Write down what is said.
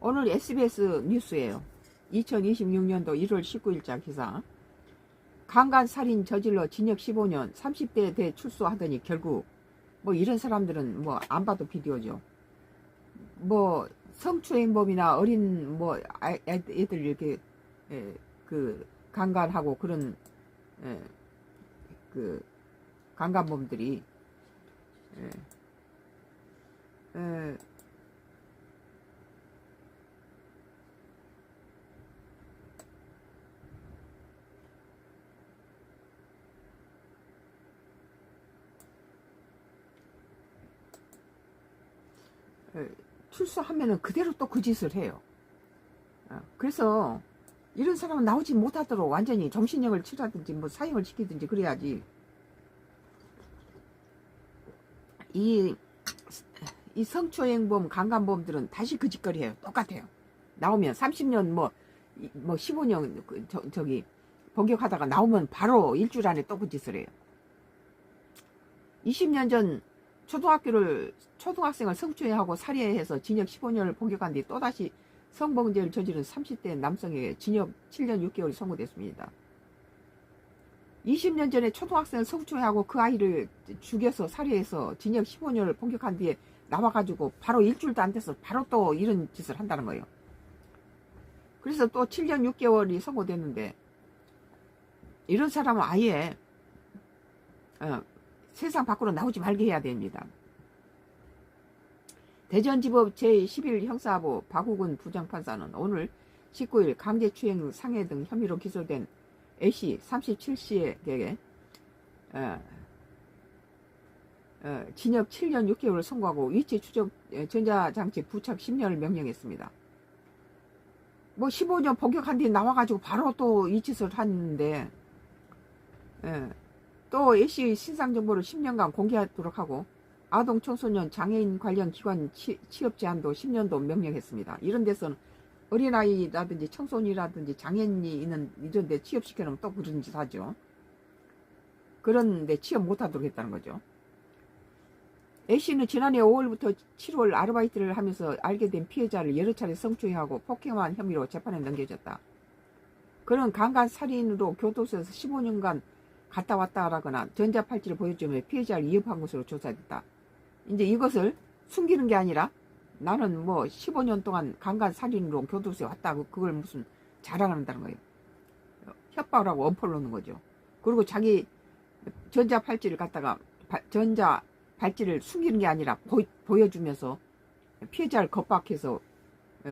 오늘 SBS 뉴스예요. 2026년도 1월 19일자 기사. 강간살인 저질러 징역 15년 30대 대출소하더니 결국 뭐 이런 사람들은 뭐 안 봐도 비디오죠. 뭐 성추행범이나 어린 뭐 애들 이렇게 그 강간하고 그런 그 강간범들이 출소하면은 그대로 또 그 짓을 해요. 그래서 이런 사람은 나오지 못하도록 완전히 정신력을 치라든지 뭐 사형을 시키든지 그래야지. 이 성추행범 강간범들은 다시 그 짓거리 해요. 똑같아요. 나오면 30년 뭐 15년 저기 복역하다가 나오면 바로 일주일 안에 또 그 짓을 해요. 20년 전 초등학생을 성추행하고 살해해서 징역 15년을 복역한 뒤 또다시 성범죄를 저지른 30대 남성에게 징역 7년 6개월이 선고됐습니다. 20년 전에 초등학생을 성추행하고 그 아이를 죽여서 살해해서 징역 15년을 복역한 뒤에 나와가지고 바로 일주일도 안 돼서 바로 또 이런 짓을 한다는 거예요. 그래서 또 7년 6개월이 선고됐는데 이런 사람은 아예 세상 밖으로 나오지 말게 해야 됩니다. 대전지법 제11 형사부 박우근 부장판사는 오늘 19일 강제추행 상해 등 혐의로 기소된 A씨 37씨에게 징역 7년 6개월을 선고하고 위치 추적 전자장치 부착 10년을 명령했습니다. 뭐 15년 복역한 뒤에 나와가지고 바로 또 이 짓을 하는데 또 A씨의 신상정보를 10년간 공개하도록 하고 아동 청소년 장애인 관련 기관 취업 제한도 10년도 명령했습니다. 이런 데서는 어린아이라든지 청소년이라든지 장애인이 있는 이런 데 취업시켜놓으면 또 그런 짓 하죠. 그런데 취업 못하도록 했다는 거죠. A씨는 지난해 5월부터 7월 아르바이트를 하면서 알게 된 피해자를 여러 차례 성추행하고 폭행한 혐의로 재판에 넘겨졌다. 그는 강간살인으로 교도소에서 15년간 갔다 왔다라거나 전자팔찌를 보여주며 피해자를 위협한 것으로 조사됐다. 이제 이것을 숨기는 게 아니라 나는 뭐 15년 동안 강간살인으로 교도소에 왔다고 그걸 무슨 자랑한다는 거예요. 협박을 하고 엄포를 놓는 거죠. 그리고 자기 전자팔찌를 갖다가 전자발찌를 숨기는 게 아니라 보여주면서 피해자를 겁박해서